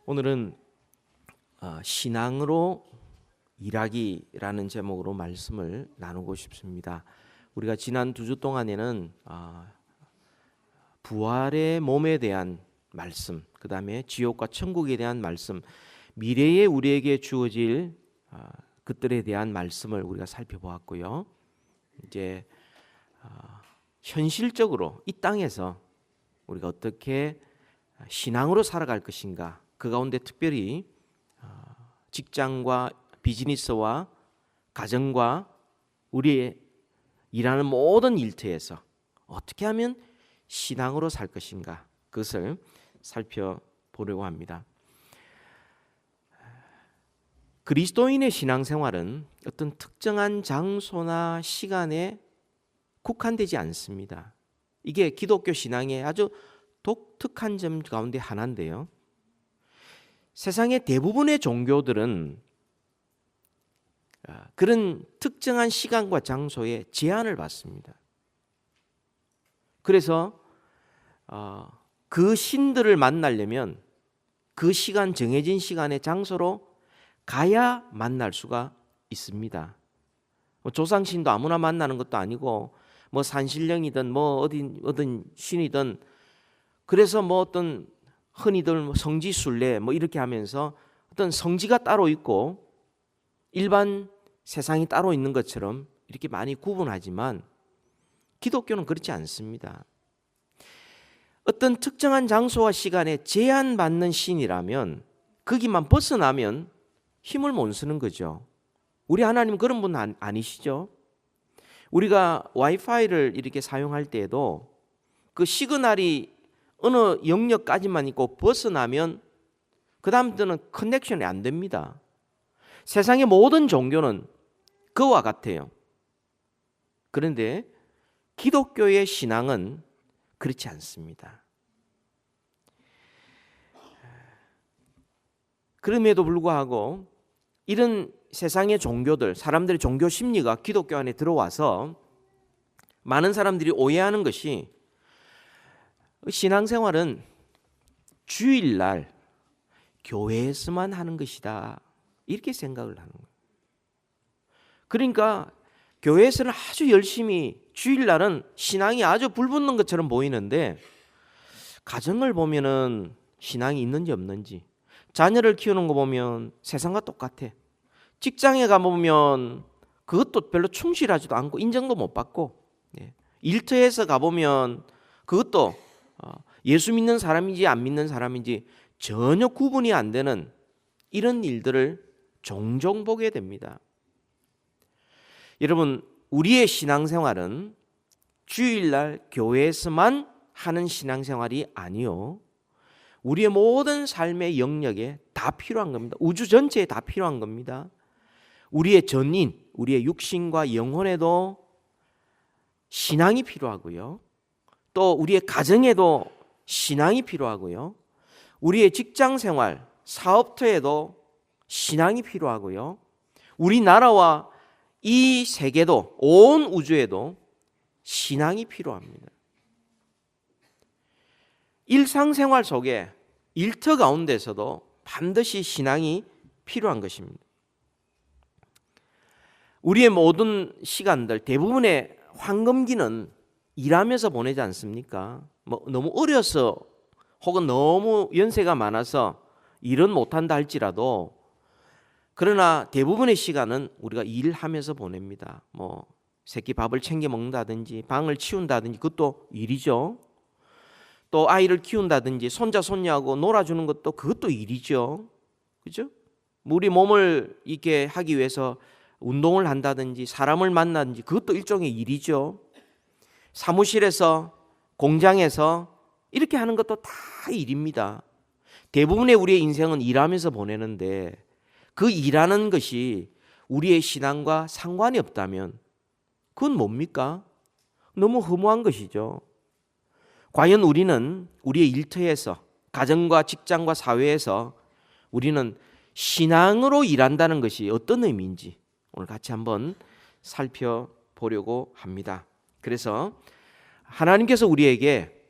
오늘은 신앙으로 일하기라는 제목으로 말씀을 나누고 싶습니다. 우리가 지난 2주 동안에는 부활의 몸에 대한 말씀, 그 다음에 지옥과 천국에 대한 말씀, 미래에 우리에게 주어질 그들에 대한 말씀을 우리가 살펴보았고요. 이제 현실적으로 이 땅에서 우리가 어떻게 신앙으로 살아갈 것인가, 그 가운데 특별히 직장과 비즈니스와 가정과 우리의 일하는 모든 일터에서 어떻게 하면 신앙으로 살 것인가, 그것을 살펴보려고 합니다. 그리스도인의 신앙생활은 어떤 특정한 장소나 시간에 국한되지 않습니다. 이게 기독교 신앙의 아주 독특한 점 가운데 하나인데요. 세상의 대부분의 종교들은 그런 특정한 시간과 장소에 제한을 받습니다. 그래서 그 신들을 만나려면 그 시간, 정해진 시간의 장소로 가야 만날 수가 있습니다. 조상신도 아무나 만나는 것도 아니고 산신령이든 어떤 신이든, 그래서 어떤 흔히들 성지순례 이렇게 하면서 어떤 성지가 따로 있고 일반 세상이 따로 있는 것처럼 이렇게 많이 구분하지만 기독교는 그렇지 않습니다. 어떤 특정한 장소와 시간에 제한받는 신이라면 거기만 벗어나면 힘을 못 쓰는 거죠. 우리 하나님은 그런 분 아니시죠? 우리가 와이파이를 이렇게 사용할 때에도 그 시그널이 어느 영역까지만 있고 벗어나면 그 다음부터는 커넥션이 안 됩니다. 세상의 모든 종교는 그와 같아요. 그런데 기독교의 신앙은 그렇지 않습니다. 그럼에도 불구하고 이런 세상의 종교들, 사람들의 종교 심리가 기독교 안에 들어와서 많은 사람들이 오해하는 것이 신앙생활은 주일날 교회에서만 하는 것이다, 이렇게 생각을 하는 거예요. 그러니까 교회에서는 아주 열심히 주일날은 신앙이 아주 불붙는 것처럼 보이는데 가정을 보면은 신앙이 있는지 없는지, 자녀를 키우는 거 보면 세상과 똑같아. 직장에 가보면 그것도 별로 충실하지도 않고 인정도 못 받고, 일터에서 가보면 그것도 예수 믿는 사람인지 안 믿는 사람인지 전혀 구분이 안 되는 이런 일들을 종종 보게 됩니다. 여러분, 우리의 신앙생활은 주일날 교회에서만 하는 신앙생활이 아니요, 우리의 모든 삶의 영역에 다 필요한 겁니다. 우주 전체에 다 필요한 겁니다. 우리의 전인, 우리의 육신과 영혼에도 신앙이 필요하고요, 또 우리의 가정에도 신앙이 필요하고요, 우리의 직장생활, 사업터에도 신앙이 필요하고요, 우리나라와 이 세계도, 온 우주에도 신앙이 필요합니다. 일상생활 속에 일터 가운데서도 반드시 신앙이 필요한 것입니다. 우리의 모든 시간들, 대부분의 황금기는 일하면서 보내지 않습니까? 너무 어려서 혹은 너무 연세가 많아서 일은 못한다 할지라도, 그러나 대부분의 시간은 우리가 일하면서 보냅니다. 새끼 밥을 챙겨 먹는다든지 방을 치운다든지 그것도 일이죠. 또 아이를 키운다든지 손자 손녀하고 놀아주는 것도 그것도 일이죠. 그죠? 우리 몸을 이렇게 하기 위해서 운동을 한다든지 사람을 만나든지 그것도 일종의 일이죠. 사무실에서, 공장에서 이렇게 하는 것도 다 일입니다. 대부분의 우리의 인생은 일하면서 보내는데 그 일하는 것이 우리의 신앙과 상관이 없다면 그건 뭡니까? 너무 허무한 것이죠. 과연 우리는 우리의 일터에서, 가정과 직장과 사회에서 우리는 신앙으로 일한다는 것이 어떤 의미인지 오늘 같이 한번 살펴보려고 합니다. 그래서 하나님께서 우리에게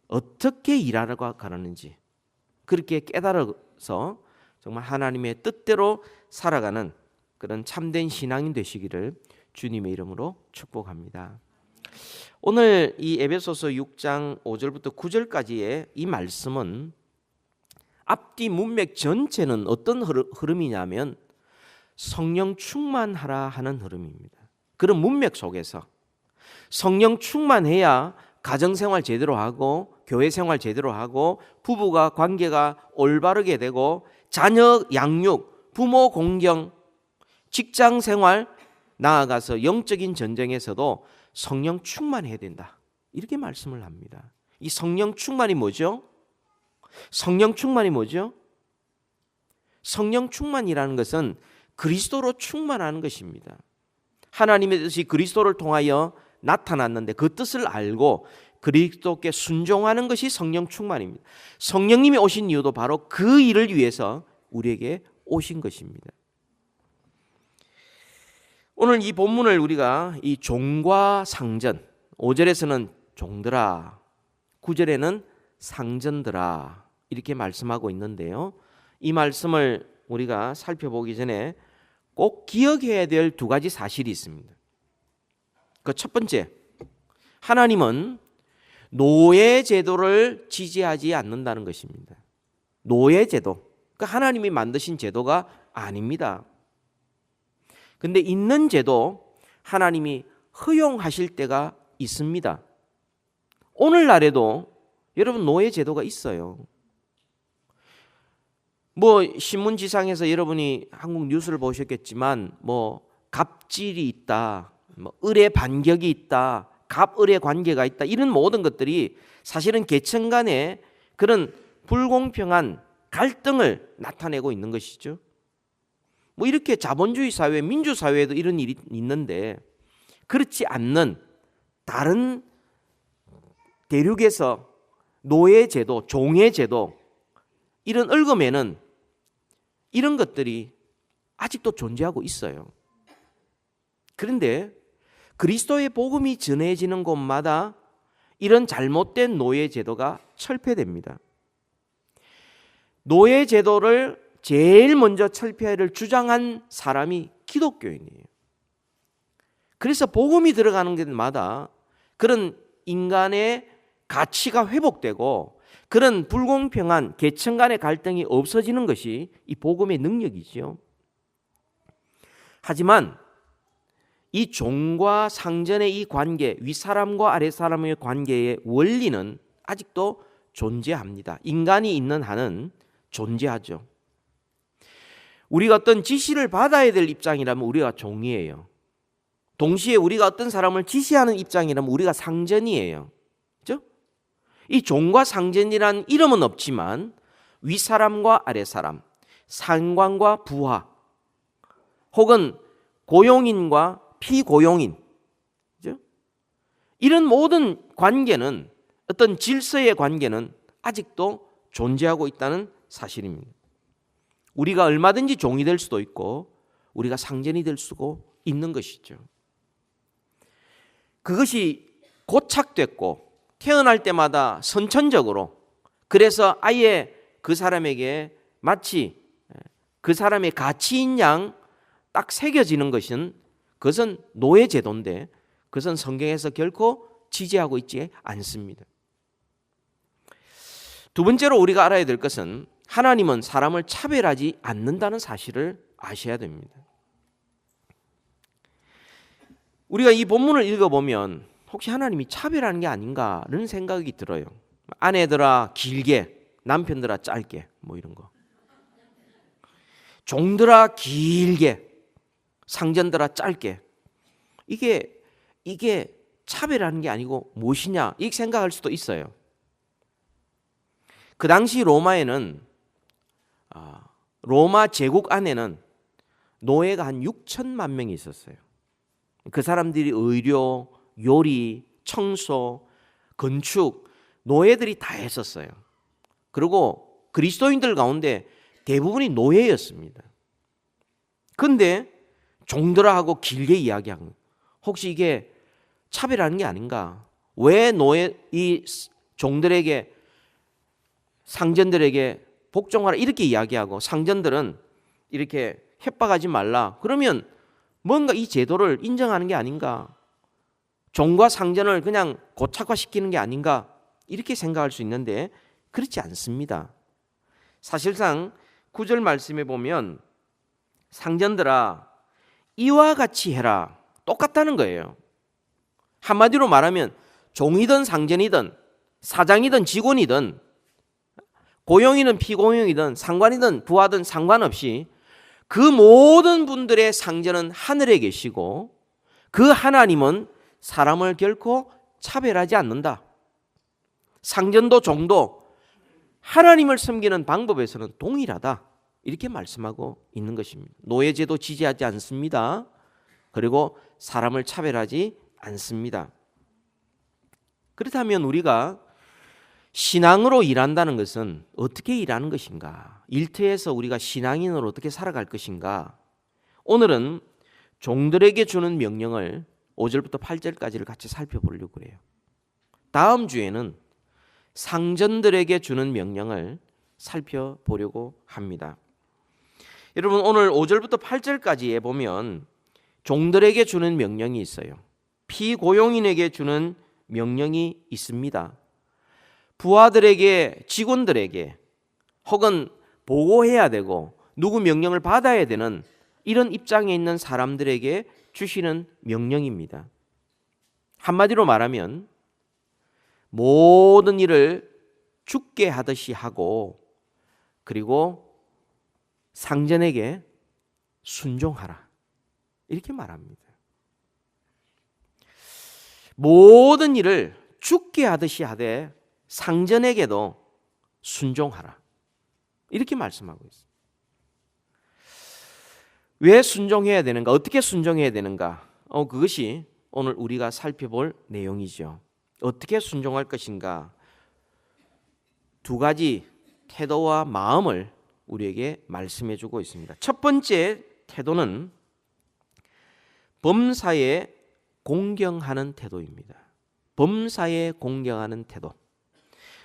어떻게 일하라고 가르는지, 그렇게 깨달아서 정말 하나님의 뜻대로 살아가는 그런 참된 신앙인 되시기를 주님의 이름으로 축복합니다. 오늘 이 에베소서 6장 5절부터 9절까지의 이 말씀은 앞뒤 문맥 전체는 어떤 흐름이냐면 성령 충만하라 하는 흐름입니다. 그런 문맥 속에서 성령 충만해야 가정생활 제대로 하고 교회생활 제대로 하고 부부가 관계가 올바르게 되고 자녀 양육, 부모 공경, 직장생활 나아가서 영적인 전쟁에서도 성령 충만해야 된다. 이렇게 말씀을 합니다. 이 성령 충만이 뭐죠? 성령 충만이 뭐죠? 성령 충만이라는 것은 그리스도로 충만하는 것입니다. 하나님의 뜻이 그리스도를 통하여 나타났는데 그 뜻을 알고 그리스도께 순종하는 것이 성령 충만입니다. 성령님이 오신 이유도 바로 그 일을 위해서 우리에게 오신 것입니다. 오늘 이 본문을 우리가 이 종과 상전, 5절에서는 종들아, 9절에는 상전들아 이렇게 말씀하고 있는데요. 이 말씀을 우리가 살펴보기 전에 꼭 기억해야 될 두 가지 사실이 있습니다. 그 첫 번째, 하나님은 노예 제도를 지지하지 않는다는 것입니다. 노예 제도, 그러니까 하나님이 만드신 제도가 아닙니다. 근데 있는 제도 하나님이 허용하실 때가 있습니다. 오늘날에도 여러분 노예 제도가 있어요. 뭐 신문지상에서 여러분이 한국 뉴스를 보셨겠지만 뭐 갑질이 있다, 뭐 을의 반격이 있다, 갑을의 관계가 있다, 이런 모든 것들이 사실은 계층 간의 그런 불공평한 갈등을 나타내고 있는 것이죠. 뭐 이렇게 자본주의 사회, 민주사회에도 이런 일이 있는데 그렇지 않는 다른 대륙에서 노예제도, 종예제도 이런 얽음에는 이런 것들이 아직도 존재하고 있어요. 그런데 그리스도의 복음이 전해지는 곳마다 이런 잘못된 노예제도가 철폐됩니다. 노예제도를 제일 먼저 철폐를 주장한 사람이 기독교인이에요. 그래서 복음이 들어가는 곳마다 그런 인간의 가치가 회복되고 그런 불공평한 계층 간의 갈등이 없어지는 것이 이 복음의 능력이죠. 하지만 이 종과 상전의 이 관계, 윗사람과 아랫사람의 관계의 원리는 아직도 존재합니다. 인간이 있는 한은 존재하죠. 우리가 어떤 지시를 받아야 될 입장이라면 우리가 종이에요. 동시에 우리가 어떤 사람을 지시하는 입장이라면 우리가 상전이에요. 그렇죠? 이 종과 상전이란 이름은 없지만 윗사람과 아랫사람, 상관과 부하, 혹은 고용인과 피고용인, 그렇죠? 이런 모든 관계는, 어떤 질서의 관계는 아직도 존재하고 있다는 사실입니다. 우리가 얼마든지 종이 될 수도 있고 우리가 상전이 될 수도 있는 것이죠. 그것이 고착됐고 태어날 때마다 선천적으로, 그래서 아예 그 사람에게 마치 그 사람의 가치인 양 딱 새겨지는 것은, 그것은 노예제도인데 그것은 성경에서 결코 지지하고 있지 않습니다. 두 번째로 우리가 알아야 될 것은 하나님은 사람을 차별하지 않는다는 사실을 아셔야 됩니다. 우리가 이 본문을 읽어보면 혹시 하나님이 차별하는 게 아닌가라는 생각이 들어요. 아내들아 길게, 남편들아 짧게, 뭐 이런 거. 종들아 길게, 상전들아 짧게. 이게 차별하는 게 아니고 무엇이냐 이렇게 생각할 수도 있어요. 그 당시 로마에는, 로마 제국 안에는 노예가 한 6천만 명이 있었어요. 그 사람들이 의료, 요리, 청소, 건축, 노예들이 다 했었어요. 그리고 그리스도인들 가운데 대부분이 노예였습니다. 그런데 종들아 하고 길게 이야기한 거예요. 혹시 이게 차별하는 게 아닌가? 왜 이 종들에게, 상전들에게 복종하라 이렇게 이야기하고 상전들은 이렇게 협박하지 말라. 그러면 뭔가 이 제도를 인정하는 게 아닌가? 종과 상전을 그냥 고착화시키는 게 아닌가? 이렇게 생각할 수 있는데 그렇지 않습니다. 사실상 9절 말씀에 보면 상전들아 이와 같이 해라. 똑같다는 거예요. 한마디로 말하면 종이든 상전이든 사장이든 직원이든 고용이든 피고용이든 상관이든 부하든 상관없이 그 모든 분들의 상전은 하늘에 계시고 그 하나님은 사람을 결코 차별하지 않는다. 상전도 종도 하나님을 섬기는 방법에서는 동일하다. 이렇게 말씀하고 있는 것입니다. 노예제도 지지하지 않습니다. 그리고 사람을 차별하지 않습니다. 그렇다면 우리가 신앙으로 일한다는 것은 어떻게 일하는 것인가? 일터에서 우리가 신앙인으로 어떻게 살아갈 것인가? 오늘은 종들에게 주는 명령을 5절부터 8절까지를 같이 살펴보려고 해요. 다음 주에는 상전들에게 주는 명령을 살펴보려고 합니다. 여러분 오늘 5절부터 8절까지에 보면 종들에게 주는 명령이 있어요. 피고용인에게 주는 명령이 있습니다. 부하들에게, 직원들에게 혹은 보고해야 되고 누구 명령을 받아야 되는 이런 입장에 있는 사람들에게 주시는 명령입니다. 한마디로 말하면 모든 일을 죽게 하듯이 하고 그리고 상전에게 순종하라. 이렇게 말합니다. 모든 일을 죽게 하듯이 하되 상전에게도 순종하라. 이렇게 말씀하고 있습니다. 왜 순종해야 되는가? 어떻게 순종해야 되는가? 그것이 오늘 우리가 살펴볼 내용이죠. 어떻게 순종할 것인가? 두 가지 태도와 마음을 우리에게 말씀해 주고 있습니다. 첫 번째 태도는 범사에 공경하는 태도입니다. 범사에 공경하는 태도.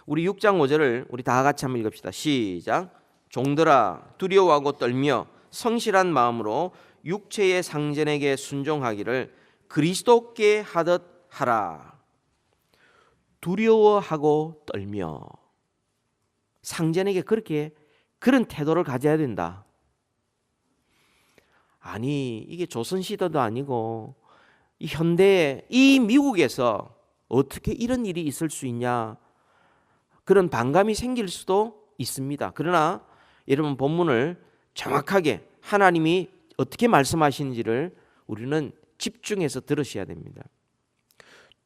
우리 6장 5절을 우리 다 같이 한번 읽읍시다. 시작. 종들아 두려워하고 떨며 성실한 마음으로 육체의 상전에게 순종하기를 그리스도께 하듯 하라. 두려워하고 떨며 상전에게 그런 태도를 가져야 된다. 아니 이게 조선시대도 아니고 이 현대에 이 미국에서 어떻게 이런 일이 있을 수 있냐 그런 반감이 생길 수도 있습니다. 그러나 여러분 본문을 정확하게 하나님이 어떻게 말씀하시는지를 우리는 집중해서 들으셔야 됩니다.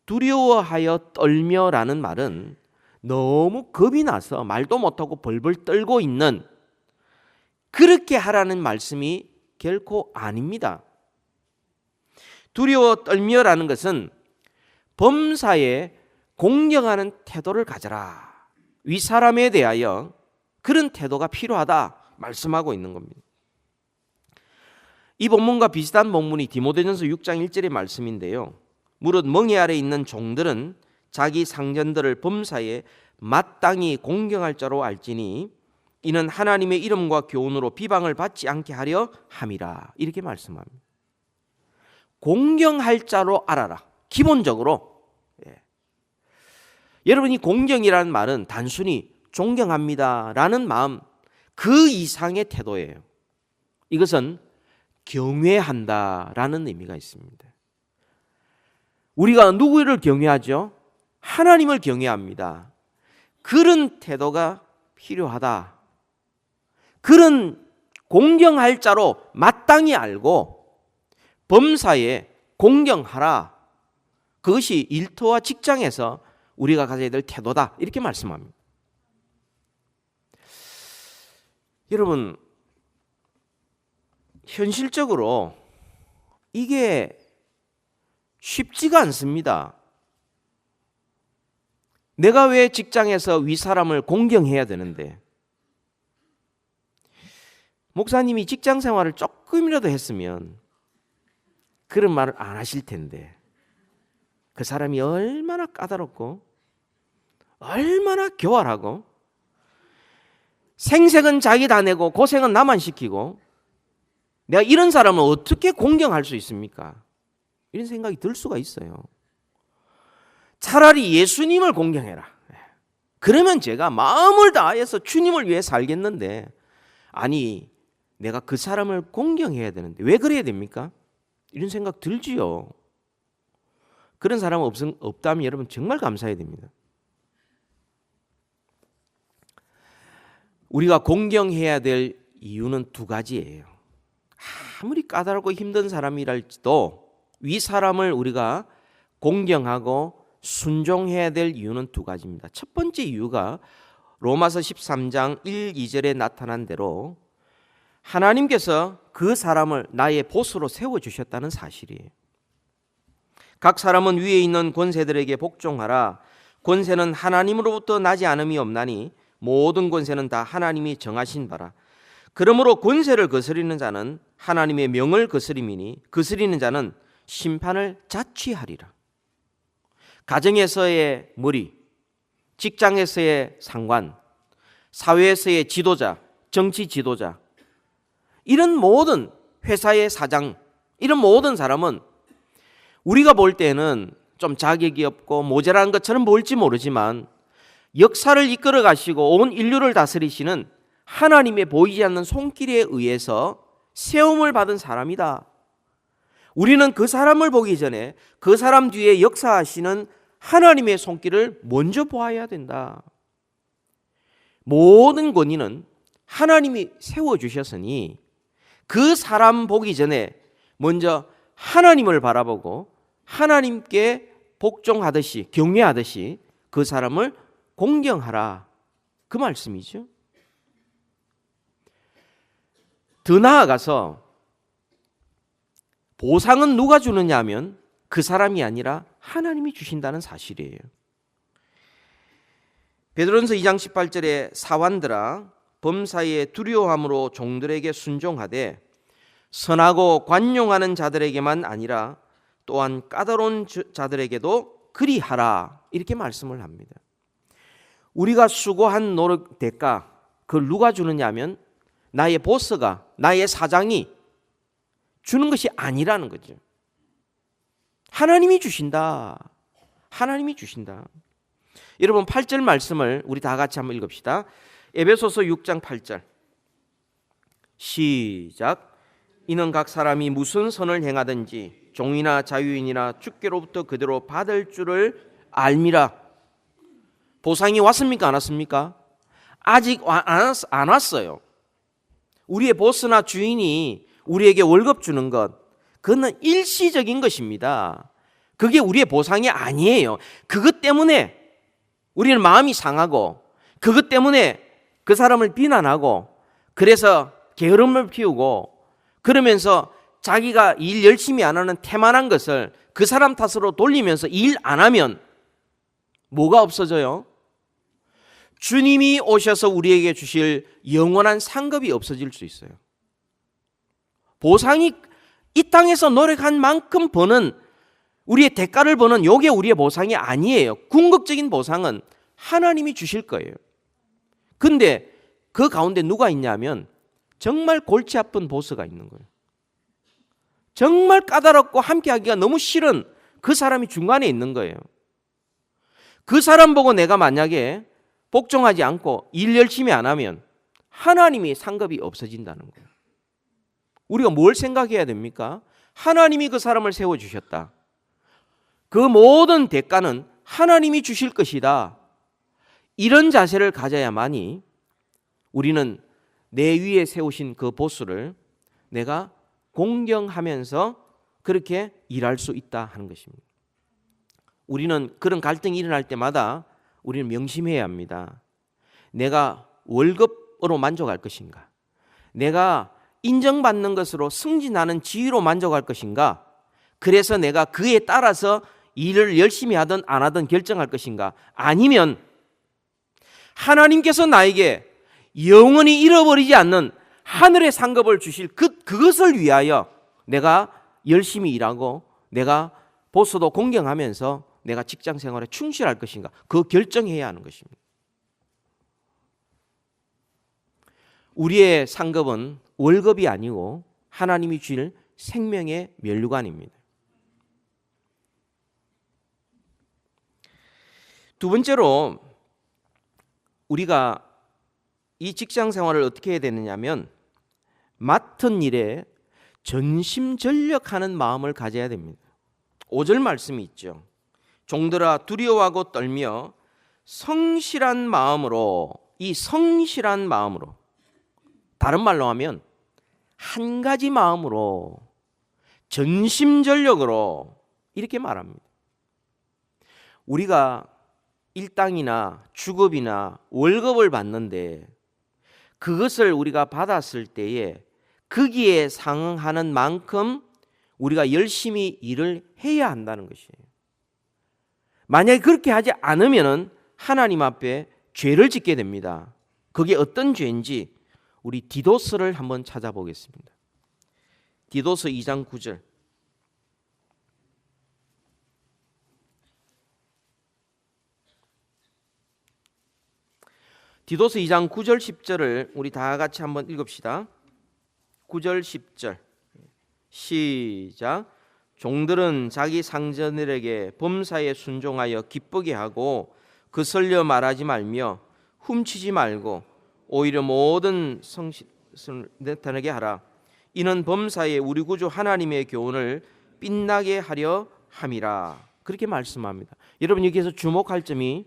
두려워하여 떨며라는 말은 너무 겁이 나서 말도 못하고 벌벌 떨고 있는 그렇게 하라는 말씀이 결코 아닙니다. 두려워 떨며라는 것은 범사에 공경하는 태도를 가져라. 윗사람에 대하여 그런 태도가 필요하다 말씀하고 있는 겁니다. 이 본문과 비슷한 본문이 디모데전서 6장 1절의 말씀인데요. 무릇 멍에 아래 있는 종들은 자기 상전들을 범사에 마땅히 공경할 자로 알지니 이는 하나님의 이름과 교훈으로 비방을 받지 않게 하려 함이라. 이렇게 말씀합니다. 공경할 자로 알아라. 기본적으로 여러분이 공경이라는 말은 단순히 존경합니다라는 마음 그 이상의 태도예요. 이것은 경외한다라는 의미가 있습니다. 우리가 누구를 경외하죠? 하나님을 경외합니다. 그런 태도가 필요하다. 그런 공경할 자로 마땅히 알고 범사에 공경하라. 그것이 일터와 직장에서 우리가 가져야 될 태도다. 이렇게 말씀합니다. 여러분, 현실적으로 이게 쉽지가 않습니다. 내가 왜 직장에서 윗사람을 공경해야 되는데 목사님이 직장 생활을 조금이라도 했으면 그런 말을 안 하실 텐데 그 사람이 얼마나 까다롭고 얼마나 교활하고 생색은 자기 다 내고 고생은 나만 시키고 내가 이런 사람을 어떻게 공경할 수 있습니까? 이런 생각이 들 수가 있어요. 차라리 예수님을 공경해라. 그러면 제가 마음을 다해서 주님을 위해 살겠는데, 아니 내가 그 사람을 공경해야 되는데 왜 그래야 됩니까? 이런 생각 들지요. 그런 사람은 없다면 여러분 정말 감사해야 됩니다. 우리가 공경해야 될 이유는 두 가지예요. 아무리 까다롭고 힘든 사람이랄지도 위 사람을 우리가 공경하고 순종해야 될 이유는 두 가지입니다. 첫 번째 이유가 로마서 13장 1, 2절에 나타난 대로 하나님께서 그 사람을 나의 보스로 세워주셨다는 사실이에요. 각 사람은 위에 있는 권세들에게 복종하라. 권세는 하나님으로부터 나지 않음이 없나니 모든 권세는 다 하나님이 정하신 바라. 그러므로 권세를 거스리는 자는 하나님의 명을 거스림이니 거스리는 자는 심판을 자취하리라. 가정에서의 머리, 직장에서의 상관, 사회에서의 지도자, 정치 지도자, 이런 모든 회사의 사장, 이런 모든 사람은 우리가 볼 때는 좀 자격이 없고 모자란 것처럼 보일지 모르지만 역사를 이끌어 가시고 온 인류를 다스리시는 하나님의 보이지 않는 손길에 의해서 세움을 받은 사람이다. 우리는 그 사람을 보기 전에 그 사람 뒤에 역사하시는 하나님의 손길을 먼저 보아야 된다. 모든 권위는 하나님이 세워주셨으니 그 사람 보기 전에 먼저 하나님을 바라보고 하나님께 복종하듯이 경외하듯이 그 사람을 공경하라, 그 말씀이죠. 더 나아가서 보상은 누가 주느냐 하면 그 사람이 아니라 하나님이 주신다는 사실이에요. 베드로전서 2장 18절에 사환들아 범사에 두려워함으로 종들에게 순종하되 선하고 관용하는 자들에게만 아니라 또한 까다로운 자들에게도 그리하라, 이렇게 말씀을 합니다. 우리가 수고한 노력 대가, 그걸 누가 주느냐 하면 나의 보스가, 나의 사장이 주는 것이 아니라는 거죠. 하나님이 주신다. 하나님이 주신다. 여러분 8절 말씀을 우리 다 같이 한번 읽읍시다. 에베소서 6장 8절 시작. 이는 각 사람이 무슨 선을 행하든지 종이나 자유인이나 주께로부터 그대로 받을 줄을 알미라. 보상이 왔습니까? 안 왔습니까? 아직 안 왔어요. 우리의 보스나 주인이 우리에게 월급 주는 것, 그건 일시적인 것입니다. 그게 우리의 보상이 아니에요. 그것 때문에 우리는 마음이 상하고, 그것 때문에 그 사람을 비난하고, 그래서 게으름을 피우고, 그러면서 자기가 일 열심히 안 하는 태만한 것을 그 사람 탓으로 돌리면서 일 안 하면 뭐가 없어져요? 주님이 오셔서 우리에게 주실 영원한 상급이 없어질 수 있어요. 보상이 이 땅에서 노력한 만큼 버는, 우리의 대가를 버는 요게 우리의 보상이 아니에요. 궁극적인 보상은 하나님이 주실 거예요. 근데 그 가운데 누가 있냐면 정말 골치 아픈 보스가 있는 거예요. 정말 까다롭고 함께하기가 너무 싫은 그 사람이 중간에 있는 거예요. 그 사람 보고 내가 만약에 복종하지 않고 일 열심히 안 하면 하나님이 상급이 없어진다는 거예요. 우리가 뭘 생각해야 됩니까? 하나님이 그 사람을 세워주셨다. 그 모든 대가는 하나님이 주실 것이다. 이런 자세를 가져야만이 우리는 내 위에 세우신 그 보스를 내가 공경하면서 그렇게 일할 수 있다 하는 것입니다. 우리는 그런 갈등이 일어날 때마다 우리는 명심해야 합니다. 내가 월급으로 만족할 것인가? 내가 인정받는 것으로 승진하는 지위로 만족할 것인가? 그래서 내가 그에 따라서 일을 열심히 하든 안 하든 결정할 것인가? 아니면 하나님께서 나에게 영원히 잃어버리지 않는 하늘의 상급을 주실 그것을 위하여 내가 열심히 일하고 내가 보스도 공경하면서 내가 직장 생활에 충실할 것인가? 그거 결정해야 하는 것입니다. 우리의 상급은 월급이 아니고 하나님이 주실 생명의 면류관입니다. 두 번째로 우리가 이 직장 생활을 어떻게 해야 되느냐면 맡은 일에 전심전력하는 마음을 가져야 됩니다. 5절 말씀이 있죠. 종들아 두려워하고 떨며 성실한 마음으로, 이 성실한 마음으로, 다른 말로 하면 한 가지 마음으로 전심전력으로 이렇게 말합니다. 우리가 일당이나 주급이나 월급을 받는데 그것을 우리가 받았을 때에 거기에 상응하는 만큼 우리가 열심히 일을 해야 한다는 것이에요. 만약에 그렇게 하지 않으면 하나님 앞에 죄를 짓게 됩니다. 그게 어떤 죄인지 우리 디도스를 한번 찾아보겠습니다. 디도스 2장 9절. 디도스 2장 9절 10절을 우리 다 같이 한번 읽읍시다. 9절 10절 시작. 종들은 자기 상전들에게 범사에 순종하여 기쁘게 하고 거슬려 말하지 말며 훔치지 말고 오히려 모든 성실을 나타내게 하라. 이는 범사에 우리 구주 하나님의 교훈을 빛나게 하려 함이라. 그렇게 말씀합니다. 여러분 여기에서 주목할 점이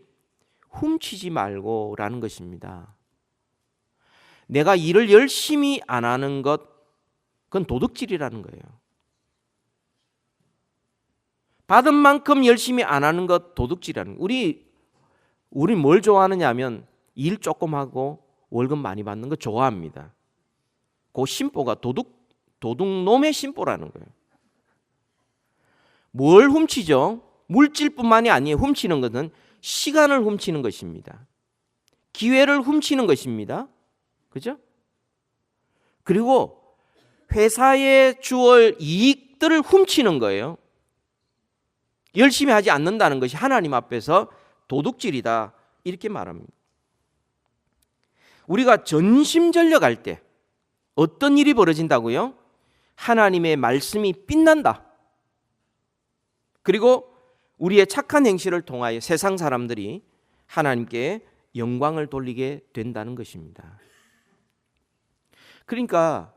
훔치지 말고라는 것입니다. 내가 일을 열심히 안 하는 것, 그건 도둑질이라는 거예요. 받은 만큼 열심히 안 하는 것 도둑질이라는 거예요. 우리 뭘 좋아하느냐 하면 일 조금 하고 월급 많이 받는 거 좋아합니다. 그 심보가 도둑놈의 심보라는 거예요. 뭘 훔치죠? 물질뿐만이 아니에요. 훔치는 것은 시간을 훔치는 것입니다. 기회를 훔치는 것입니다. 그죠? 그리고 회사에 주을 이익들을 훔치는 거예요. 열심히 하지 않는다는 것이 하나님 앞에서 도둑질이다 이렇게 말합니다. 우리가 전심전력할 때 어떤 일이 벌어진다고요? 하나님의 말씀이 빛난다. 그리고 우리의 착한 행실을 통하여 세상 사람들이 하나님께 영광을 돌리게 된다는 것입니다. 그러니까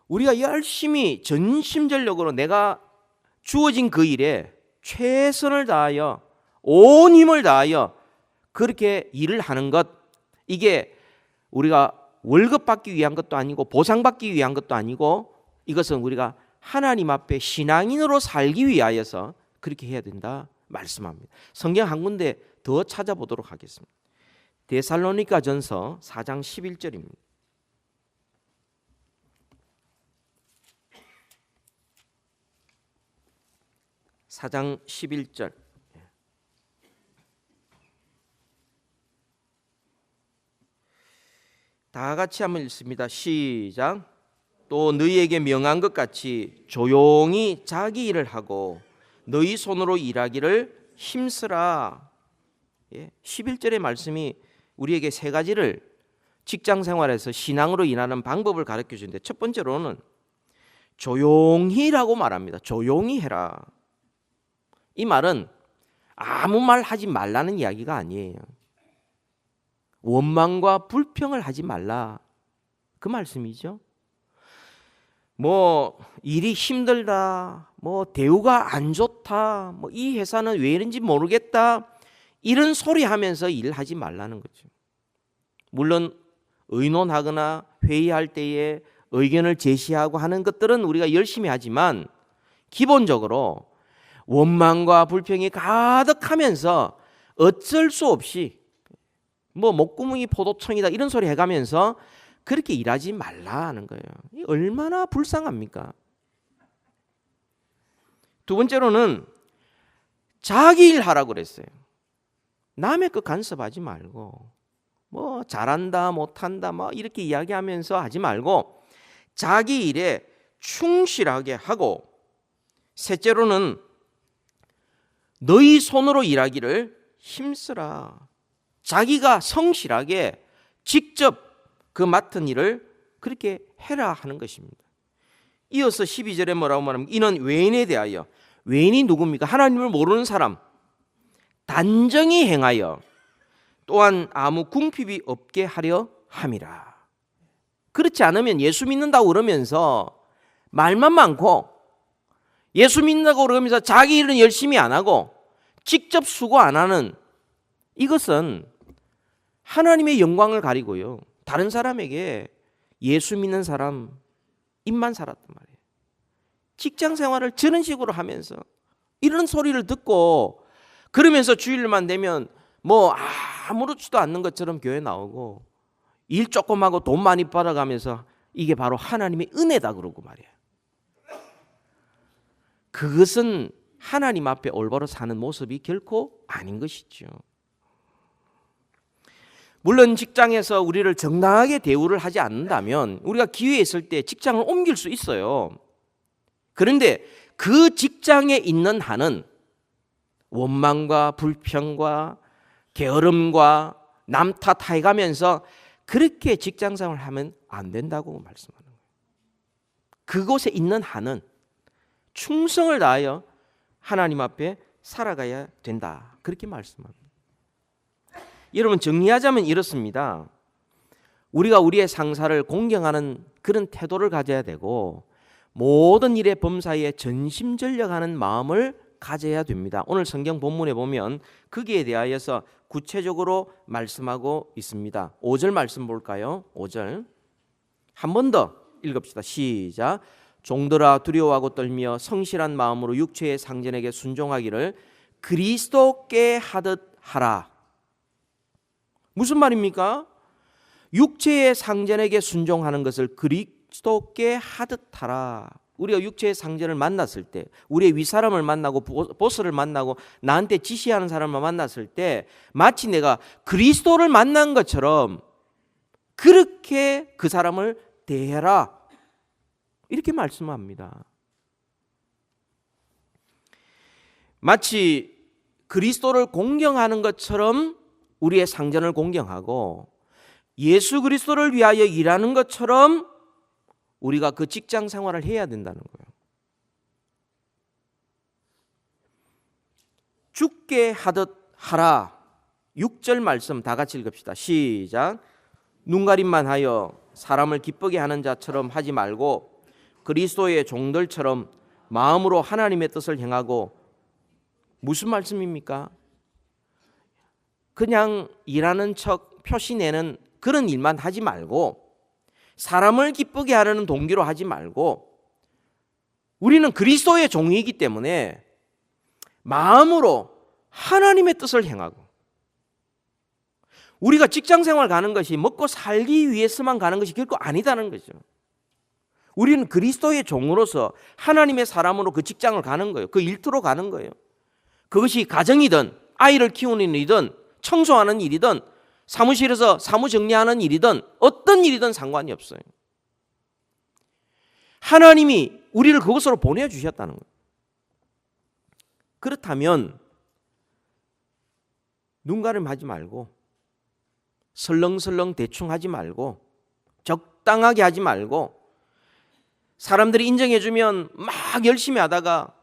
우리가 열심히 전심전력으로 내가 주어진 그 일에 최선을 다하여 온 힘을 다하여 그렇게 일을 하는 것, 이게 우리가 월급 받기 위한 것도 아니고 보상받기 위한 것도 아니고 이것은 우리가 하나님 앞에 신앙인으로 살기 위하여서 그렇게 해야 된다 말씀합니다. 성경 한 군데 더 찾아보도록 하겠습니다. 데살로니가전서 4장 11절입니다. 4장 11절. 다 같이 한번 읽습니다. 시작. 또 너희에게 명한 것 같이 조용히 자기 일을 하고 너희 손으로 일하기를 힘쓰라. 11절의 말씀이 우리에게 세 가지를 직장 생활에서 신앙으로 일하는 방법을 가르쳐 주는데, 첫 번째로는 조용히라고 말합니다. 조용히 해라. 이 말은 아무 말 하지 말라는 이야기가 아니에요. 원망과 불평을 하지 말라, 그 말씀이죠. 뭐 일이 힘들다, 뭐 대우가 안 좋다, 뭐 이 회사는 왜 이런지 모르겠다, 이런 소리 하면서 일하지 말라는 거죠. 물론 의논하거나 회의할 때에 의견을 제시하고 하는 것들은 우리가 열심히 하지만 기본적으로 원망과 불평이 가득하면서 어쩔 수 없이 뭐 목구멍이 포도청이다 이런 소리 해가면서 그렇게 일하지 말라 하는 거예요. 얼마나 불쌍합니까? 두 번째로는 자기 일 하라고 그랬어요. 남의 것 간섭하지 말고 뭐 잘한다 못한다 뭐 이렇게 이야기하면서 하지 말고 자기 일에 충실하게 하고, 셋째로는 너희 손으로 일하기를 힘쓰라. 자기가 성실하게 직접 그 맡은 일을 그렇게 해라 하는 것입니다. 이어서 12절에 뭐라고 말하면 이는 외인에 대하여, 외인이 누굽니까? 하나님을 모르는 사람, 단정히 행하여 또한 아무 궁핍이 없게 하려 함이라. 그렇지 않으면 예수 믿는다고 그러면서 말만 많고, 예수 믿는다고 그러면서 자기 일은 열심히 안 하고 직접 수고 안 하는, 이것은 하나님의 영광을 가리고요, 다른 사람에게 예수 믿는 사람 입만 살았단 말이에요. 직장 생활을 저런 식으로 하면서 이런 소리를 듣고, 그러면서 주일만 되면 뭐 아무렇지도 않는 것처럼 교회 나오고 일 조금 하고 돈 많이 받아가면서 이게 바로 하나님의 은혜다 그러고 말이에요. 그것은 하나님 앞에 올바로 사는 모습이 결코 아닌 것이죠. 물론 직장에서 우리를 정당하게 대우를 하지 않는다면 우리가 기회 있을 때 직장을 옮길 수 있어요. 그런데 그 직장에 있는 한은 원망과 불평과 게으름과 남 탓해가면서 그렇게 직장생활을 하면 안 된다고 말씀하는 거예요. 그곳에 있는 한은 충성을 다하여 하나님 앞에 살아가야 된다, 그렇게 말씀합니다. 여러분, 정리하자면 이렇습니다. 우리가 우리의 상사를 공경하는 그런 태도를 가져야 되고, 모든 일의 범사에 전심전력하는 마음을 가져야 됩니다. 오늘 성경 본문에 보면 거기에 대하여서 구체적으로 말씀하고 있습니다. 5절 말씀 볼까요? 5절 한 번 더 읽읍시다. 시작. 종들아 두려워하고 떨며 성실한 마음으로 육체의 상전에게 순종하기를 그리스도께 하듯 하라. 무슨 말입니까? 육체의 상전에게 순종하는 것을 그리스도께 하듯 하라. 우리가 육체의 상전을 만났을 때, 우리의 윗사람을 만나고 보스를 만나고 나한테 지시하는 사람을 만났을 때 마치 내가 그리스도를 만난 것처럼 그렇게 그 사람을 대해라, 이렇게 말씀합니다. 마치 그리스도를 공경하는 것처럼 우리의 상전을 공경하고, 예수 그리스도를 위하여 일하는 것처럼 우리가 그 직장 생활을 해야 된다는 거예요. 죽게 하듯 하라. 6절 말씀 다 같이 읽읍시다. 시작. 눈가림만 하여 사람을 기쁘게 하는 자처럼 하지 말고 그리스도의 종들처럼 마음으로 하나님의 뜻을 행하고. 무슨 말씀입니까? 그냥 일하는 척 표시내는 그런 일만 하지 말고, 사람을 기쁘게 하려는 동기로 하지 말고, 우리는 그리스도의 종이기 때문에 마음으로 하나님의 뜻을 행하고, 우리가 직장생활 가는 것이 먹고 살기 위해서만 가는 것이 결코 아니다는 거죠. 우리는 그리스도의 종으로서 하나님의 사람으로 그 직장을 가는 거예요. 그 일터로 가는 거예요. 그것이 가정이든 아이를 키우는 일이든 청소하는 일이든 사무실에서 사무 정리하는 일이든 어떤 일이든 상관이 없어요. 하나님이 우리를 그곳으로 보내주셨다는 거예요. 그렇다면 눈가림 하지 말고, 설렁설렁 대충 하지 말고, 적당하게 하지 말고, 사람들이 인정해주면 막 열심히 하다가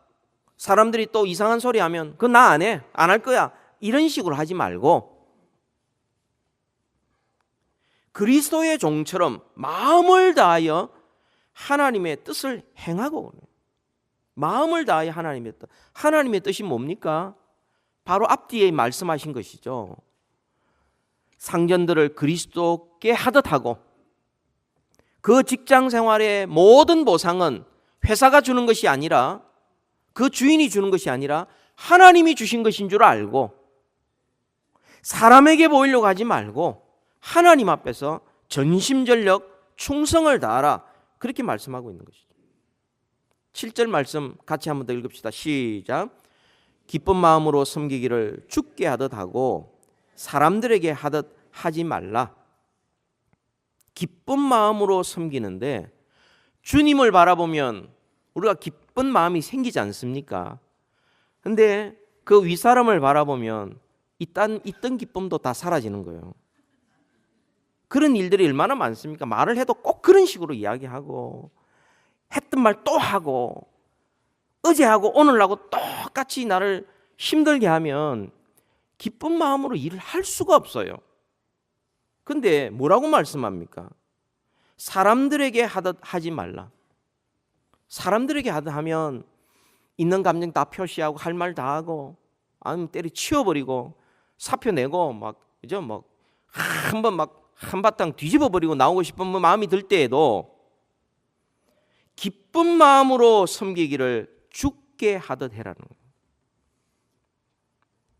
사람들이 또 이상한 소리 하면 그건 나 안 해, 안 할 거야, 이런 식으로 하지 말고, 그리스도의 종처럼 마음을 다하여 하나님의 뜻을 행하고. 마음을 다하여 하나님의 뜻. 하나님의 뜻이 뭡니까? 바로 앞뒤에 말씀하신 것이죠. 상전들을 그리스도께 하듯 하고, 그 직장 생활의 모든 보상은 회사가 주는 것이 아니라, 그 주인이 주는 것이 아니라 하나님이 주신 것인 줄 알고, 사람에게 보이려고 하지 말고 하나님 앞에서 전심전력 충성을 다하라, 그렇게 말씀하고 있는 것이죠. 7절 말씀 같이 한번 더 읽읍시다. 시작. 기쁜 마음으로 섬기기를 주께 하듯 하고 사람들에게 하듯 하지 말라. 기쁜 마음으로 섬기는데, 주님을 바라보면 우리가 기쁜 마음이 생기지 않습니까? 근데 그 윗사람을 바라보면 있던 기쁨도 다 사라지는 거예요. 그런 일들이 얼마나 많습니까? 말을 해도 꼭 그런 식으로 이야기하고 했던 말 또 하고 어제하고 오늘하고 똑같이 나를 힘들게 하면 기쁜 마음으로 일을 할 수가 없어요. 근데 뭐라고 말씀합니까? 사람들에게 하듯 하지 말라. 사람들에게 하듯 하면 있는 감정 다 표시하고 할 말 다 하고 아니면 때려치워버리고 사표 내고 한번 한바탕 뒤집어 버리고 나오고 싶은 마음이 들 때에도 기쁜 마음으로 섬기기를 죽게 하듯 해라는 거예요.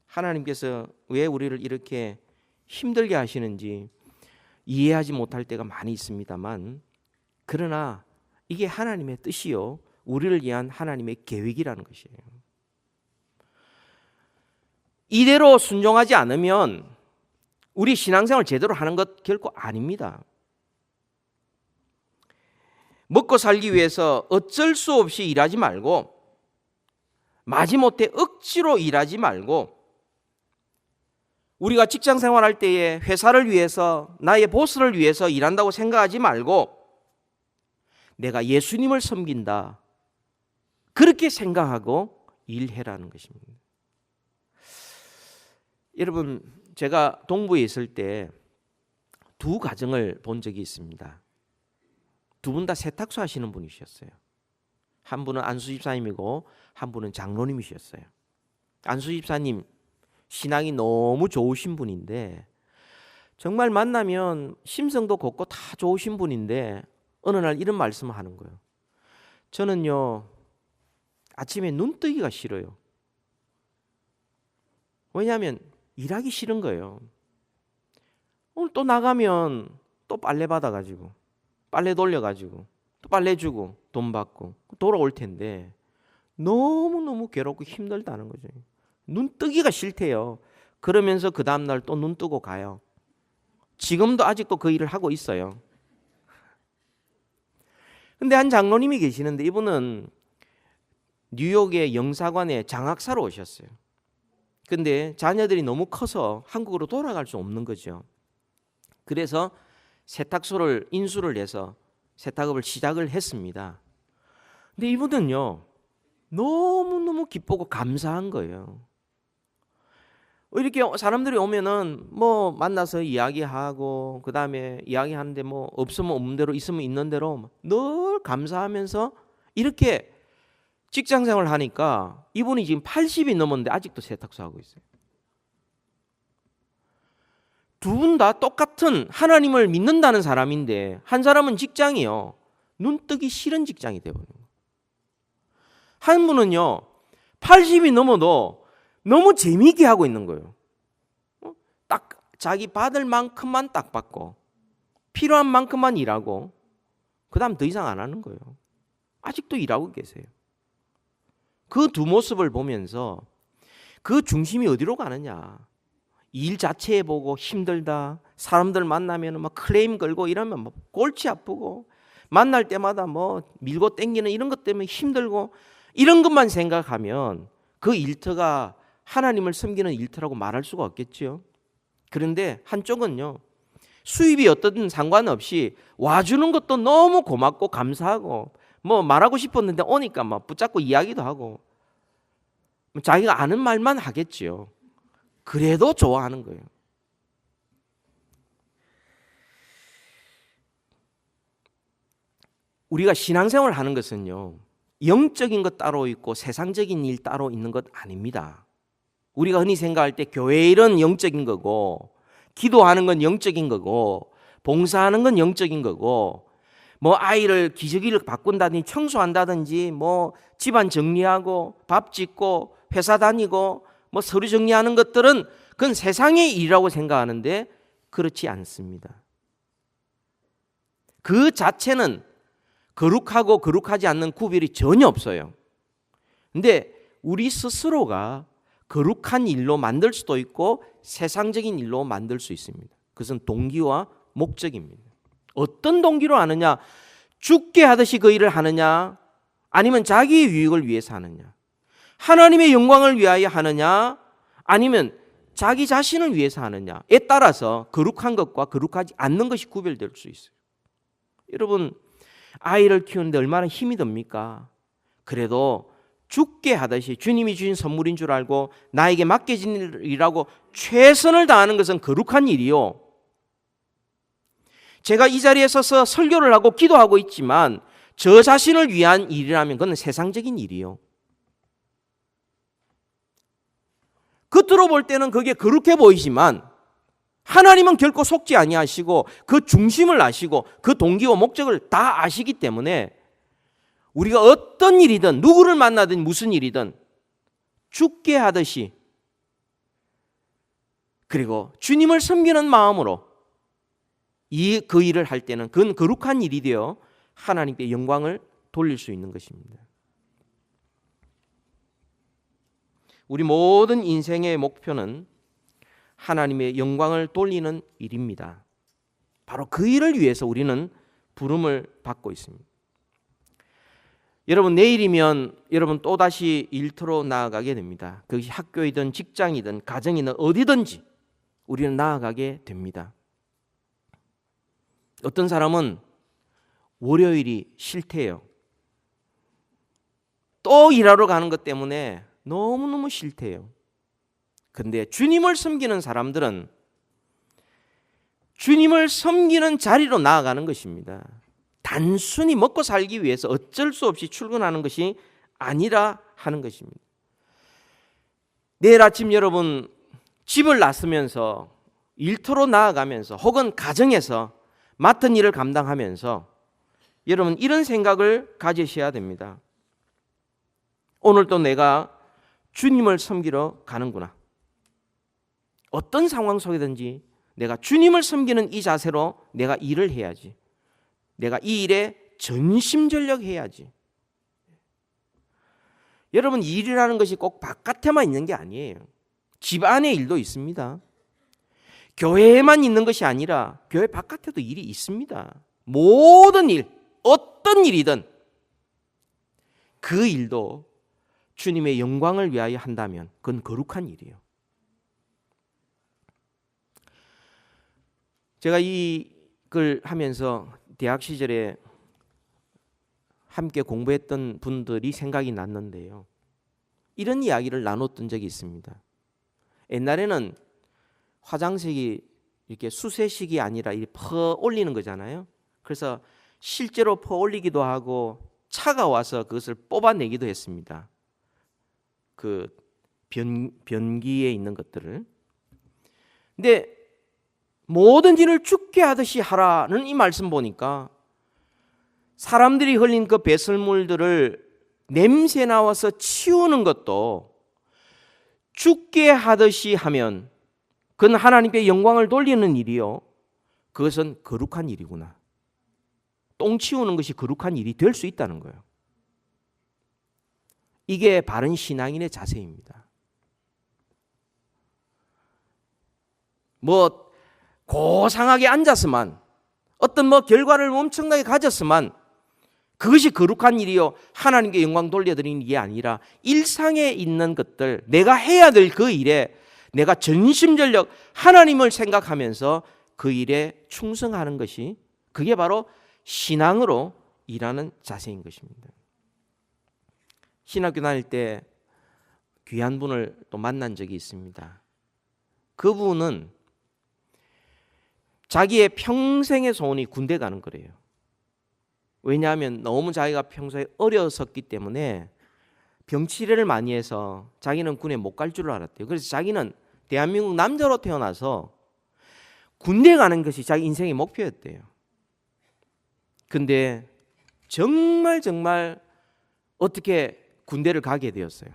하나님께서 왜 우리를 이렇게 힘들게 하시는지 이해하지 못할 때가 많이 있습니다만, 그러나 이게 하나님의 뜻이요 우리를 위한 하나님의 계획이라는 것이에요. 이대로 순종하지 않으면 우리 신앙생활 제대로 하는 것 결코 아닙니다. 먹고 살기 위해서 어쩔 수 없이 일하지 말고 마지못해 억지로 일하지 말고 우리가 직장 생활할 때에 회사를 위해서 나의 보스를 위해서 일한다고 생각하지 말고 내가 예수님을 섬긴다 그렇게 생각하고 일해라는 것입니다. 여러분, 제가 동부에 있을 때 두 가정을 본 적이 있습니다. 두 분 다 세탁소 하시는 분이셨어요. 한 분은 안수 집사님이고 한 분은 장로님이셨어요. 안수 집사님 신앙이 너무 좋으신 분인데 정말 만나면 심성도 곱고 다 좋으신 분인데 어느 날 이런 말씀을 하는 거예요. 저는요 아침에 눈 뜨기가 싫어요. 왜냐하면 일하기 싫은 거예요. 오늘 또 나가면 또 빨래 받아가지고 빨래 돌려가지고 또 빨래 주고 돈 받고 돌아올 텐데 너무너무 괴롭고 힘들다는 거죠. 눈 뜨기가 싫대요. 그러면서 그 다음날 또 눈 뜨고 가요. 지금도 아직도 그 일을 하고 있어요. 근데 한 장로님이 계시는데 이분은 뉴욕의 영사관에 장학사로 오셨어요. 근데 자녀들이 너무 커서 한국으로 돌아갈 수 없는 거죠. 그래서 세탁소를 인수를 해서 세탁업을 시작을 했습니다. 근데 이분은요 너무너무 기쁘고 감사한 거예요. 이렇게 사람들이 오면은 뭐 만나서 이야기하고 그 다음에 이야기하는데 뭐 없으면 없는 대로 있으면 있는 대로 늘 감사하면서 이렇게 직장생활을 하니까 이분이 지금 80이 넘었는데 아직도 세탁소 하고 있어요. 두 분 다 똑같은 하나님을 믿는다는 사람인데 한 사람은 직장이요 눈 뜨기 싫은 직장이 되어버려요. 한 분은요 80이 넘어도 너무 재미있게 하고 있는 거예요. 딱 자기 받을 만큼만 딱 받고 필요한 만큼만 일하고 그 다음 더 이상 안 하는 거예요. 아직도 일하고 계세요. 그 두 모습을 보면서 그 중심이 어디로 가느냐, 일 자체에 보고 힘들다, 사람들 만나면 막 클레임 걸고 이러면 뭐 골치 아프고 만날 때마다 뭐 밀고 땡기는 이런 것 때문에 힘들고 이런 것만 생각하면 그 일터가 하나님을 섬기는 일터라고 말할 수가 없겠죠. 그런데 한쪽은요 수입이 어떻든 상관없이 와주는 것도 너무 고맙고 감사하고 뭐 말하고 싶었는데 오니까 막 붙잡고 이야기도 하고 자기가 아는 말만 하겠지요. 그래도 좋아하는 거예요. 우리가 신앙생활을 하는 것은요 영적인 것 따로 있고 세상적인 일 따로 있는 것 아닙니다. 우리가 흔히 생각할 때 교회 일은 영적인 거고 기도하는 건 영적인 거고 봉사하는 건 영적인 거고 뭐 아이를 기저귀를 바꾼다든지 청소한다든지 뭐 집안 정리하고 밥 짓고 회사 다니고 뭐 서류 정리하는 것들은 그건 세상의 일이라고 생각하는데 그렇지 않습니다. 그 자체는 거룩하고 거룩하지 않는 구별이 전혀 없어요. 근데 우리 스스로가 거룩한 일로 만들 수도 있고 세상적인 일로 만들 수 있습니다. 그것은 동기와 목적입니다. 어떤 동기로 하느냐, 죽게 하듯이 그 일을 하느냐, 아니면 자기의 유익을 위해서 하느냐, 하나님의 영광을 위하여 하느냐, 아니면 자기 자신을 위해서 하느냐에 따라서 거룩한 것과 거룩하지 않는 것이 구별될 수 있어요. 여러분, 아이를 키우는데 얼마나 힘이 듭니까? 그래도 죽게 하듯이 주님이 주신 선물인 줄 알고 나에게 맡겨진 일이라고 최선을 다하는 것은 거룩한 일이요. 제가 이 자리에 서서 설교를 하고 기도하고 있지만 저 자신을 위한 일이라면 그건 세상적인 일이요. 겉으로 볼 때는 그게 거룩해 보이지만 하나님은 결코 속지 아니하시고 그 중심을 아시고 그 동기와 목적을 다 아시기 때문에 우리가 어떤 일이든 누구를 만나든 무슨 일이든 죽게 하듯이 그리고 주님을 섬기는 마음으로 그 일을 할 때는 그건 거룩한 일이 되어 하나님께 영광을 돌릴 수 있는 것입니다. 우리 모든 인생의 목표는 하나님의 영광을 돌리는 일입니다. 바로 그 일을 위해서 우리는 부름을 받고 있습니다. 여러분, 내일이면 여러분 또다시 일터로 나아가게 됩니다. 그것이 학교이든 직장이든 가정이든 어디든지 우리는 나아가게 됩니다. 어떤 사람은 월요일이 싫대요. 또 일하러 가는 것 때문에 너무너무 싫대요. 근데 주님을 섬기는 사람들은 주님을 섬기는 자리로 나아가는 것입니다. 단순히 먹고 살기 위해서 어쩔 수 없이 출근하는 것이 아니라 하는 것입니다. 내일 아침 여러분 집을 나서면서 일터로 나아가면서 혹은 가정에서 맡은 일을 감당하면서 여러분 이런 생각을 가지셔야 됩니다. 오늘도 내가 주님을 섬기러 가는구나. 어떤 상황 속이든지 내가 주님을 섬기는 이 자세로 내가 일을 해야지. 내가 이 일에 전심전력해야지. 여러분, 일이라는 것이 꼭 바깥에만 있는 게 아니에요. 집 안에 일도 있습니다. 교회에만 있는 것이 아니라 교회 바깥에도 일이 있습니다. 모든 일, 어떤 일이든 그 일도 주님의 영광을 위하여 한다면 그건 거룩한 일이에요. 제가 이걸 하면서 대학 시절에 함께 공부했던 분들이 생각이 났는데요. 이런 이야기를 나눴던 적이 있습니다. 옛날에는 화장실이 이렇게 수세식이 아니라 이렇게 퍼 올리는 거잖아요. 그래서 실제로 퍼 올리기도 하고 차가 와서 그것을 뽑아내기도 했습니다. 그 변기에 있는 것들을. 근데 모든 일을 죽게 하듯이 하라는 이 말씀 보니까 사람들이 흘린 그 배설물들을 냄새 나와서 치우는 것도 죽게 하듯이 하면 그건 하나님께 영광을 돌리는 일이요. 그것은 거룩한 일이구나. 똥 치우는 것이 거룩한 일이 될 수 있다는 거예요. 이게 바른 신앙인의 자세입니다. 고상하게 앉았으만 어떤 결과를 엄청나게 가졌으만 그것이 거룩한 일이요 하나님께 영광 돌려드리는 게 아니라 일상에 있는 것들 내가 해야 될 그 일에 내가 전심전력 하나님을 생각하면서 그 일에 충성하는 것이 그게 바로 신앙으로 일하는 자세인 것입니다. 신학교 다닐 때 귀한 분을 또 만난 적이 있습니다. 그분은 자기의 평생의 소원이 군대 가는 거래요. 왜냐하면 너무 자기가 평소에 어렸었기 때문에 병치레를 많이 해서 자기는 군에 못 갈 줄 알았대요. 그래서 자기는 대한민국 남자로 태어나서 군대 가는 것이 자기 인생의 목표였대요. 근데 정말 어떻게 군대를 가게 되었어요.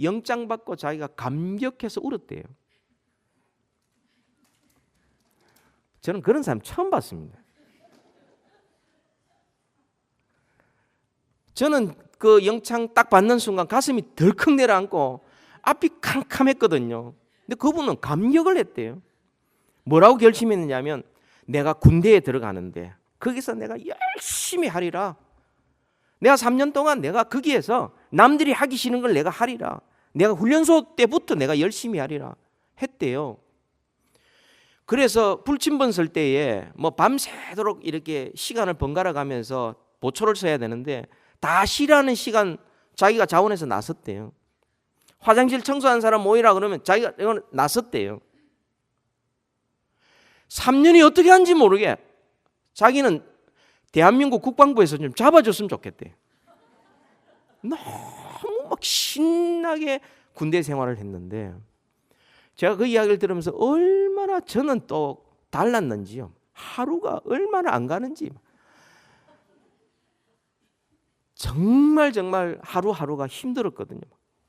영장 받고 자기가 감격해서 울었대요. 저는 그런 사람 처음 봤습니다. 저는 그 영창 딱 받는 순간 가슴이 덜컥 내려앉고 앞이 캄캄했거든요. 근데 그분은 감격을 했대요. 뭐라고 결심했느냐면 내가 군대에 들어가는데 거기서 내가 열심히 하리라. 내가 3년 동안 내가 거기에서 남들이 하기 싫은 걸 내가 하리라. 내가 훈련소 때부터 내가 열심히 하리라 했대요. 그래서 불침번 쓸 때에 뭐 밤새도록 이렇게 시간을 번갈아 가면서 보초를 써야 되는데 다 쉬라는 시간 자기가 자원해서 나섰대요. 화장실 청소한 사람 모이라 그러면 자기가 이건 나섰대요. 3년이 어떻게 한지 모르게 자기는 대한민국 국방부에서 좀 잡아줬으면 좋겠대. 너무 막 신나게 군대 생활을 했는데 제가 그 이야기를 들으면서 얼마나 저는 또 달랐는지요. 하루가 얼마나 안 가는지 정말 하루하루가 힘들었거든요.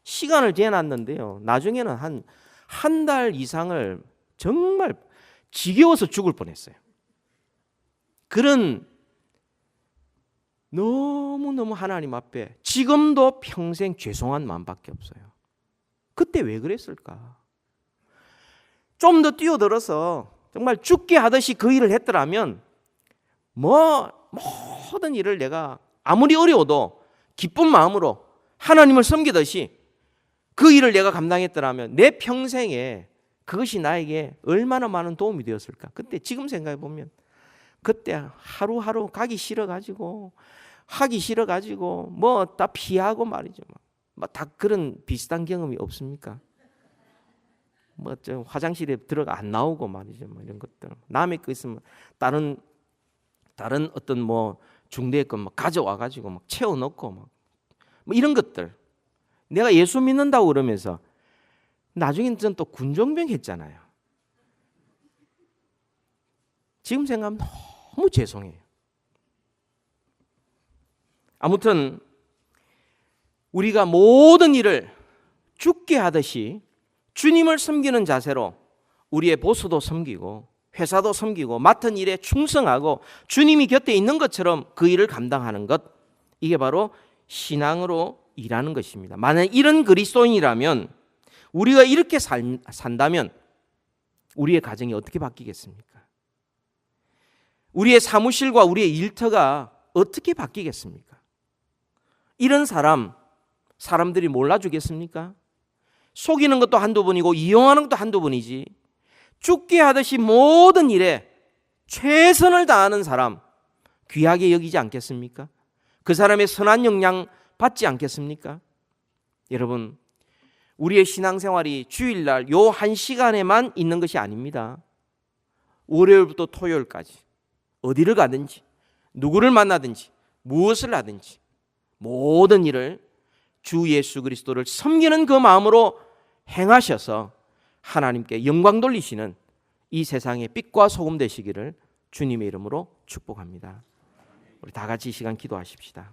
시간을 재놨는데요. 나중에는 한 달 이상을 정말 지겨워서 죽을 뻔했어요. 그런 너무너무 하나님 앞에 지금도 평생 죄송한 마음밖에 없어요. 그때 왜 그랬을까? 좀 더 뛰어들어서 정말 죽게 하듯이 그 일을 했더라면 모든 일을 내가 아무리 어려워도 기쁜 마음으로 하나님을 섬기듯이 그 일을 내가 감당했더라면 내 평생에 그것이 나에게 얼마나 많은 도움이 되었을까? 그때 지금 생각해 보면 그때 하루하루 가기 싫어가지고 하기 싫어가지고 뭐 다 피하고 말이죠. 뭐 다 그런 비슷한 경험이 없습니까? 뭐 좀 화장실에 들어가 안 나오고 말이죠. 뭐 이런 것들 남의 거 있으면 다른 어떤 뭐 중대의 거 막 가져와 가지고 막 채워 넣고 뭐 이런 것들 내가 예수 믿는다고 그러면서 나중엔 전 또 군종병 했잖아요. 지금 생각하면 너무 죄송해요. 아무튼 우리가 모든 일을 죽게 하듯이 주님을 섬기는 자세로 우리의 보스도 섬기고 회사도 섬기고 맡은 일에 충성하고 주님이 곁에 있는 것처럼 그 일을 감당하는 것, 이게 바로 신앙으로 일하는 것입니다. 만약 이런 그리스도인이라면 우리가 이렇게 산다면 우리의 가정이 어떻게 바뀌겠습니까? 우리의 사무실과 우리의 일터가 어떻게 바뀌겠습니까? 이런 사람들이 몰라주겠습니까? 속이는 것도 한두 번이고 이용하는 것도 한두 번이지 죽게 하듯이 모든 일에 최선을 다하는 사람 귀하게 여기지 않겠습니까? 그 사람의 선한 영향 받지 않겠습니까? 여러분, 우리의 신앙생활이 주일날 요 한 시간에만 있는 것이 아닙니다. 월요일부터 토요일까지 어디를 가든지 누구를 만나든지 무엇을 하든지 모든 일을 주 예수 그리스도를 섬기는 그 마음으로 행하셔서 하나님께 영광 돌리시는 이 세상의 빛과 소금 되시기를 주님의 이름으로 축복합니다. 우리 다 같이 이 시간 기도하십시다.